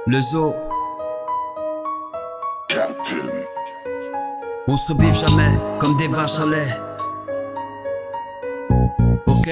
Le zoo. Captain. On se biffe jamais comme des vaches à lait. Ok.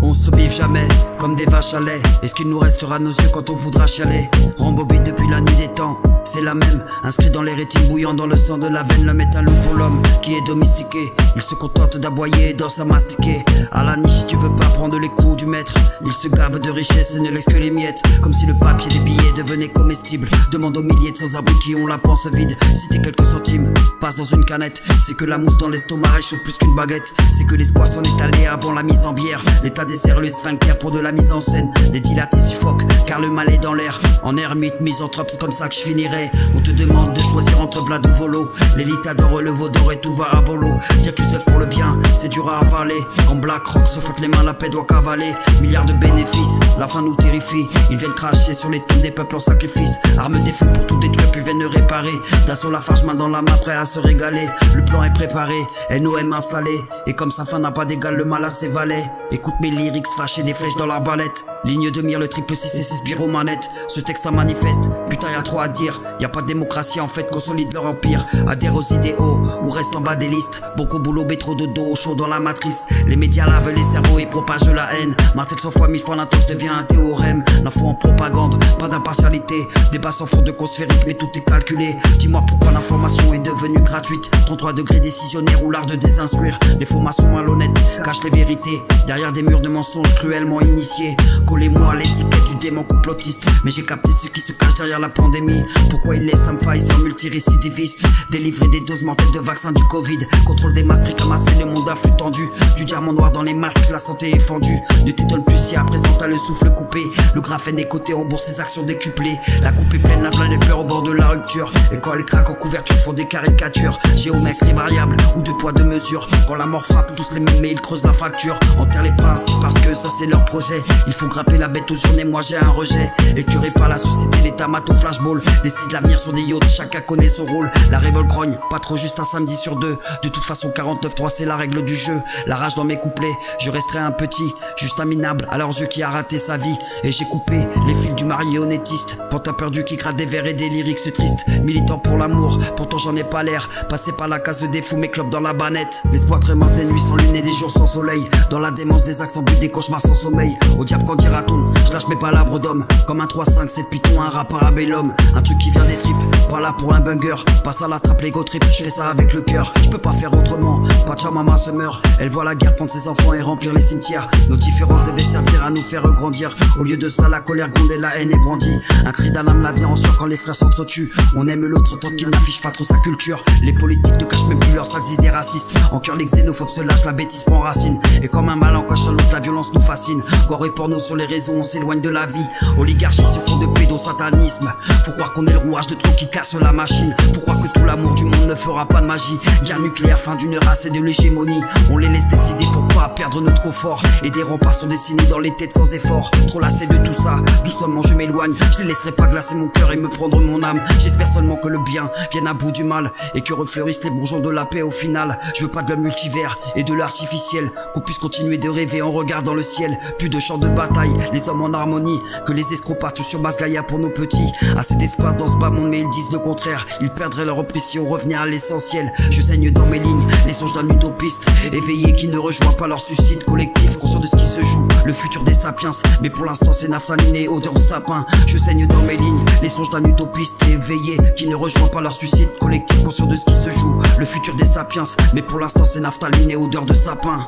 On se biffe jamais comme des vaches à lait. Est-ce qu'il nous restera nos yeux quand on voudra chialer? Rembobine depuis la nuit des temps, c'est la même. Inscrit dans les rétines, bouillant dans le sang de la veine. L'homme est un loup pour l'homme qui est domestiqué. Il se contente d'aboyer et d'os à mastiquer. À la niche, si tu veux pas prendre les coups du maître. Il se gave de richesse et ne laisse que les miettes. Comme si le papier des billets devenait comestible. Demande aux milliers de sans-abri qui ont la panse vide. Si t'es quelques centimes, passe dans une canette. C'est que la mousse dans l'estomac réchauffe plus qu'une baguette. C'est que l'espoir s'en est allé avant la mise en bière. L'état dessert le sphincter pour de la mise en scène. Les dilatés suffoquent car le mal est dans l'air. En ermite, misanthrope, c'est comme ça que je finirai. On te demande de choisir entre Vlad ou Volo. L'élite adore le veau d'or et tout va à volo. Dire qu'ils œuvrent pour le bien, c'est dur à avaler. Quand Black Rock se frotte les mains, la paix doit cavaler. Milliards de bénéfices, la fin nous terrifie. Ils viennent cracher sur les tombes des peuples en sacrifice. Arme des fous pour tout détruire puis viennent réparer. D'assaut la farge, main dans la main, prêt à se régaler. Le plan est préparé, NOM installé. Et comme sa fin n'a pas d'égal, le mal à ses valets. Écoute mes lyrics fâchés, des flèches dans l'arbalète. Ligne de mire, le triple 6 et 6 bires aux manettes. Ce texte en manifeste, putain y'a trop à dire. Y'a pas de démocratie en fait, consolide leur empire. Adhère aux idéaux ou reste en bas des listes. Beaucoup boulot, mais trop de dos, chaud dans la matrice. Les médias lavent les cerveaux et propagent la haine. Martel 100 fois 1000 fois l'intox devient un théorème. L'info en propagande, pas d'impartialité. Débat sans fond de sphérique, mais tout est calculé. Dis-moi pourquoi l'information est devenue gratuite. 33 degrés décisionnaire ou l'art de désinstruire. Les faux maçons malhonnêtes cachent les vérités derrière des murs de mensonges cruellement initiés. Collez-moi l'étiquette du démon complotiste. Mais j'ai capté ce qui se cache derrière la pandémie. Pourquoi ils laissent un faille sans multirécidiviste. Délivrer des doses mortelles de vaccins du Covid. Contrôle des masques, ramasser le monde à flux tendu. Du diamant noir dans les masques, la santé est fendue. Ne t'étonne plus si à présent t'as le souffle coupé. Le graphène est coté en bourse, ses actions décuplées. La coupe est pleine, la planète pleure au bord de la rupture. Et quand elle craque en couverture, font des caricatures. Géométrie variable ou deux poids deux mesures. Quand la mort frappe, tous les mêmes mais ils creusent la fracture. Enterrent les principes parce que ça c'est leur projet. Il faut grapper la bête aux journées, moi j'ai un rejet. Écœuré par la société, les tamates au flashball. Décide l'avenir sur des yachts, chacun connaît son rôle. La révolte grogne, pas trop juste un samedi sur deux. De toute façon 49.3 c'est la règle du jeu. La rage dans mes couplets, je resterai un petit, juste un minable à leurs yeux qui a raté sa vie. Et j'ai coupé les fils du marionnettiste. Pantin perdu qui gratte des vers et des lyrics tristes. Militant pour l'amour, pourtant j'en ai pas l'air. Passé par la case de fous, mes clopes dans la banette. L'espoir trémence des nuits sans lune et des jours sans soleil. Dans la démence des accents but des cauchemars sans sommeil. Au diable quand dira-t-on, je lâche mes palabres d'homme. Comme un 3-5, 7 python, un rap parabellum. Un truc qui vient des tripes, pas là pour un banger. Passe à la trappe, les go trip, je fais ça avec le cœur. Je peux pas faire autrement, Pachamama se meurt. Elle voit la guerre prendre ses enfants et remplir les cimetières. Nos différences devaient servir à nous faire grandir. Au lieu de ça, la colère gronde et la haine est brandie. Un cri d'âme la vie en sueur quand les frères s'entretuent. On aime l'autre tant qu'il n'affiche pas trop sa culture. Les politiques ne cachent même plus leurs sales idées racistes. En cœur, les xénophobes se lâchent, la bêtise prend racine. Et comme un mal en cache à l'autre, la violence nous fascine. Gore et porno sur les réseaux, on s'éloigne de la vie. Oligarchie se fond de pédosatanisme. Faut croire qu'on est le rouage de trop qui casse la machine. Faut croire que tout l'amour du monde ne fera pas de magie. Guerre nucléaire, fin d'une race et de l'hégémonie. On les laisse décider pour pas perdre notre confort. Et des remparts sont dessinés dans les têtes sans effort. Trop lassé de tout ça, doucement je m'éloigne. Je les laisserai pas glacer mon cœur et me prendre mon âme. J'espère seulement que le bien vienne à bout du mal. Et que refleurissent les bourgeons de la paix au final. Je veux pas de multivers et de l'artificiel. Qu'on puisse continuer de rêver en regardant le ciel. Plus de champs de bataille, les hommes en harmonie. Que les escrocs partent sur Masgaïa pour nos petits. Assez d'espace dans ce bas monde mais ils disent le contraire. Ils perdraient leur reprise si on revenait à l'essentiel. Je saigne dans mes lignes, les songes d'un utopiste. Éveillé qui ne rejoint pas leur suicide collectif. Conscient de ce qui se joue, le futur des sapiens. Mais pour l'instant c'est naphtaline et odeur de sapin. Je saigne dans mes lignes, les songes d'un utopiste. Éveillé qui ne rejoint pas leur suicide collectif. Conscient de ce qui se joue, le futur des sapiens. Mais pour l'instant c'est naphtaline et odeur de sapin.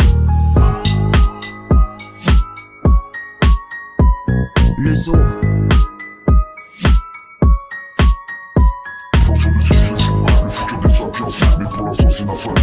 Le zoo. Le futur des sapiens, mais pour l'instant c'est naphtaline.